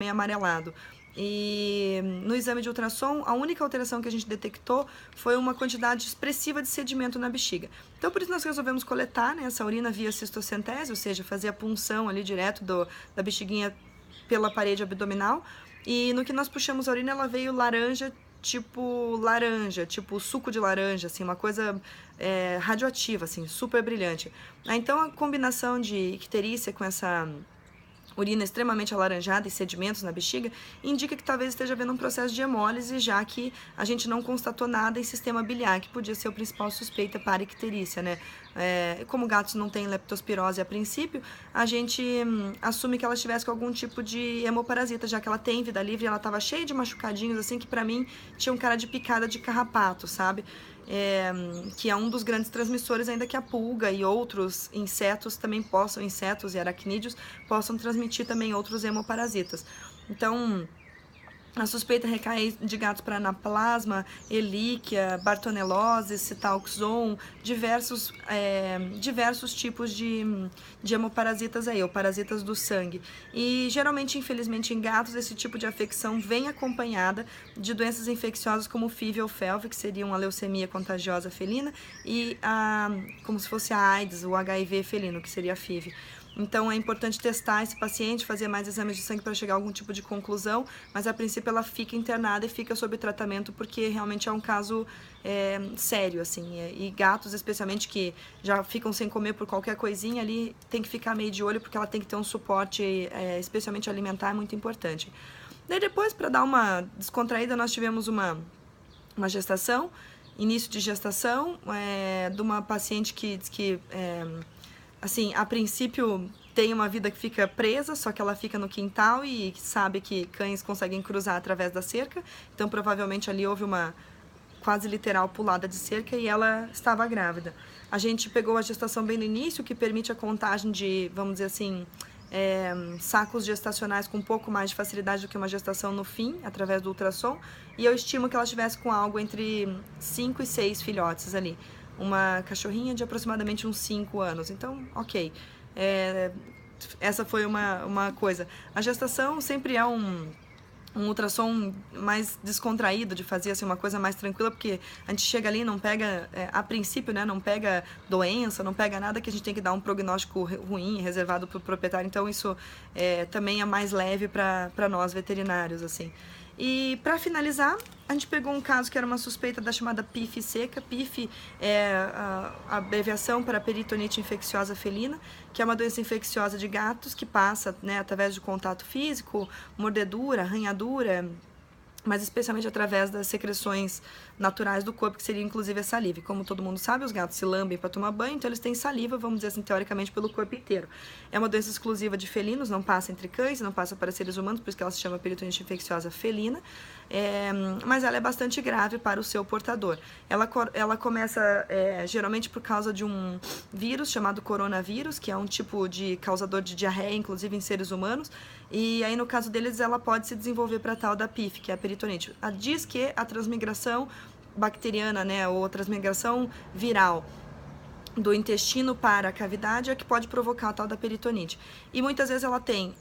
meio amarelado. E no exame de ultrassom, a única alteração que a gente detectou foi uma quantidade expressiva de sedimento na bexiga. Então, por isso nós resolvemos coletar, né, essa urina via cistocentese, ou seja, fazer a punção ali direto da bexiguinha pela parede abdominal. E no que nós puxamos a urina, ela veio laranja, tipo suco de laranja, assim, uma coisa radioativa, assim, super brilhante. Então, a combinação de icterícia com essa urina extremamente alaranjada e sedimentos na bexiga, indica que talvez esteja havendo um processo de hemólise, já que a gente não constatou nada em sistema biliar, que podia ser o principal suspeita para icterícia, né? Como gatos não têm leptospirose a princípio, a gente assume que ela estivesse com algum tipo de hemoparasita, já que ela tem vida livre, ela estava cheia de machucadinhos, assim, que para mim tinha um cara de picada de carrapato, sabe? Que é um dos grandes transmissores, ainda que a pulga e outros insetos também possam, insetos e aracnídeos, possam transmitir também outros hemoparasitas. Então, a suspeita recai de gatos para anaplasma, Ehrlichia, Bartonellose, Citauxon, diversos tipos de hemoparasitas aí, ou parasitas do sangue. E geralmente, infelizmente, em gatos, esse tipo de afecção vem acompanhada de doenças infecciosas como o FIV ou FeLV, que seria uma leucemia contagiosa felina, e como se fosse a AIDS, o HIV felino, que seria a FIV. Então é importante testar esse paciente, fazer mais exames de sangue para chegar a algum tipo de conclusão, mas a princípio ela fica internada e fica sob tratamento porque realmente é um caso sério, assim, e gatos especialmente que já ficam sem comer por qualquer coisinha ali, tem que ficar meio de olho porque ela tem que ter um suporte, especialmente alimentar, é muito importante. Daí depois, para dar uma descontraída, nós tivemos uma gestação, início de gestação, de uma paciente que diz que assim, a princípio tem uma vida que fica presa, só que ela fica no quintal e sabe que cães conseguem cruzar através da cerca, então provavelmente ali houve uma quase literal pulada de cerca e ela estava grávida. A gente pegou a gestação bem no início, que permite a contagem de, vamos dizer assim, sacos gestacionais com um pouco mais de facilidade do que uma gestação no fim, através do ultrassom, e eu estimo que ela estivesse com algo entre 5 e 6 filhotes ali. Uma cachorrinha de aproximadamente uns 5 anos. Então, ok. Essa foi uma coisa. A gestação sempre é um ultrassom mais descontraído de fazer, assim, uma coisa mais tranquila, porque a gente chega ali e não pega, a princípio, né, não pega doença, não pega nada que a gente tem que dar um prognóstico ruim, reservado para o proprietário, então isso também é mais leve para nós veterinários, assim. E para finalizar, a gente pegou um caso que era uma suspeita da chamada PIF seca. PIF é a abreviação para peritonite infecciosa felina, que é uma doença infecciosa de gatos que passa, né, através de contato físico, mordedura, arranhadura, mas especialmente através das secreções naturais do corpo, que seria inclusive a saliva. E como todo mundo sabe, os gatos se lambem para tomar banho, então eles têm saliva, vamos dizer assim, teoricamente, pelo corpo inteiro. É uma doença exclusiva de felinos, não passa entre cães, não passa para seres humanos, por isso que ela se chama peritonite infecciosa felina, mas ela é bastante grave para o seu portador. Ela começa geralmente por causa de um vírus chamado coronavírus, que é um tipo de causador de diarreia, inclusive em seres humanos, e aí no caso deles ela pode se desenvolver para tal da PIF, que é a peritonite. Diz que a transmigração bacteriana, né, ou a transmigração viral do intestino para a cavidade é que pode provocar a tal da peritonite. E muitas vezes ela tem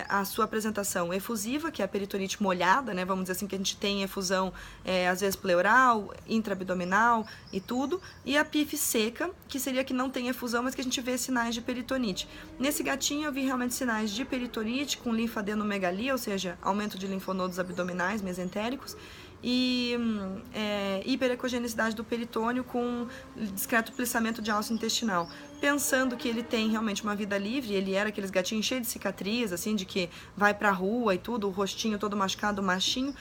a sua apresentação efusiva, que é a peritonite molhada, né? Vamos dizer assim, que a gente tem efusão às vezes pleural, intraabdominal e tudo. E a PIF seca, que seria que não tem efusão, mas que a gente vê sinais de peritonite. Nesse gatinho eu vi realmente sinais de peritonite com linfadenomegalia, ou seja, aumento de linfonodos abdominais mesentéricos, e hiperecogenicidade do peritônio com discreto plissamento de alça intestinal. Pensando que ele tem realmente uma vida livre, ele era aqueles gatinhos cheios de cicatriz, assim, de que vai pra rua e tudo, o rostinho todo machucado, machinho,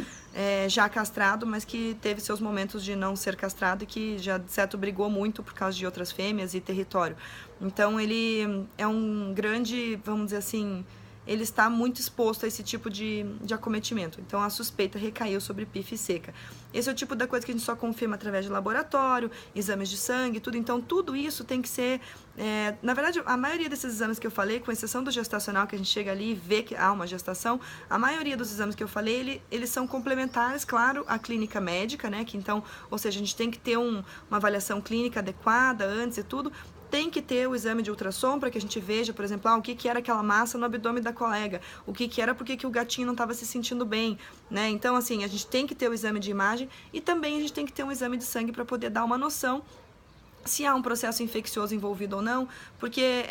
já castrado, mas que teve seus momentos de não ser castrado e que já, de certo, brigou muito por causa de outras fêmeas e território. Então, ele é um grande, vamos dizer assim, ele está muito exposto a esse tipo de acometimento. Então, a suspeita recaiu sobre PIF seca. Esse é o tipo da coisa que a gente só confirma através de laboratório, exames de sangue, tudo. Então, tudo isso tem que ser... na verdade, a maioria desses exames que eu falei, com exceção do gestacional, que a gente chega ali e vê que há uma gestação, a maioria dos exames que eu falei, eles são complementares, claro, à clínica médica, né? Que então, ou seja, a gente tem que ter uma avaliação clínica adequada antes e tudo, tem que ter o exame de ultrassom para que a gente veja, por exemplo, o que era aquela massa no abdômen da colega, o que era porque que o gatinho não estava se sentindo bem, né? Então, assim, a gente tem que ter o exame de imagem e também a gente tem que ter um exame de sangue para poder dar uma noção se há um processo infeccioso envolvido ou não, porque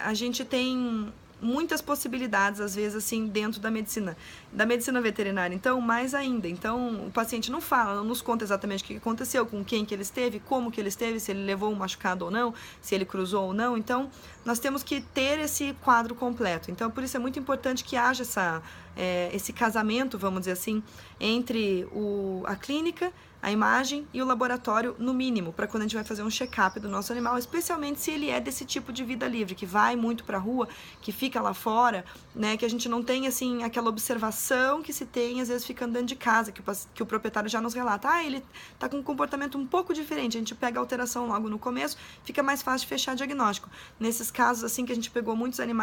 a gente tem muitas possibilidades, às vezes, assim, dentro da medicina veterinária. Então, mais ainda. Então, o paciente não fala, não nos conta exatamente o que aconteceu, com quem que ele esteve, como que ele esteve, se ele levou um machucado ou não, se ele cruzou ou não. Então, nós temos que ter esse quadro completo. Então, por isso é muito importante que haja esse casamento, vamos dizer assim, entre a clínica, a imagem e o laboratório, no mínimo, para quando a gente vai fazer um check-up do nosso animal, especialmente se ele é desse tipo de vida livre, que vai muito para a rua, que fica lá fora, né, que a gente não tem, assim, aquela observação que se tem, às vezes, ficando dentro de casa, que o proprietário já nos relata, ele tá com um comportamento um pouco diferente, a gente pega a alteração logo no começo, fica mais fácil de fechar diagnóstico. Nesses casos, assim, que a gente pegou muitos animais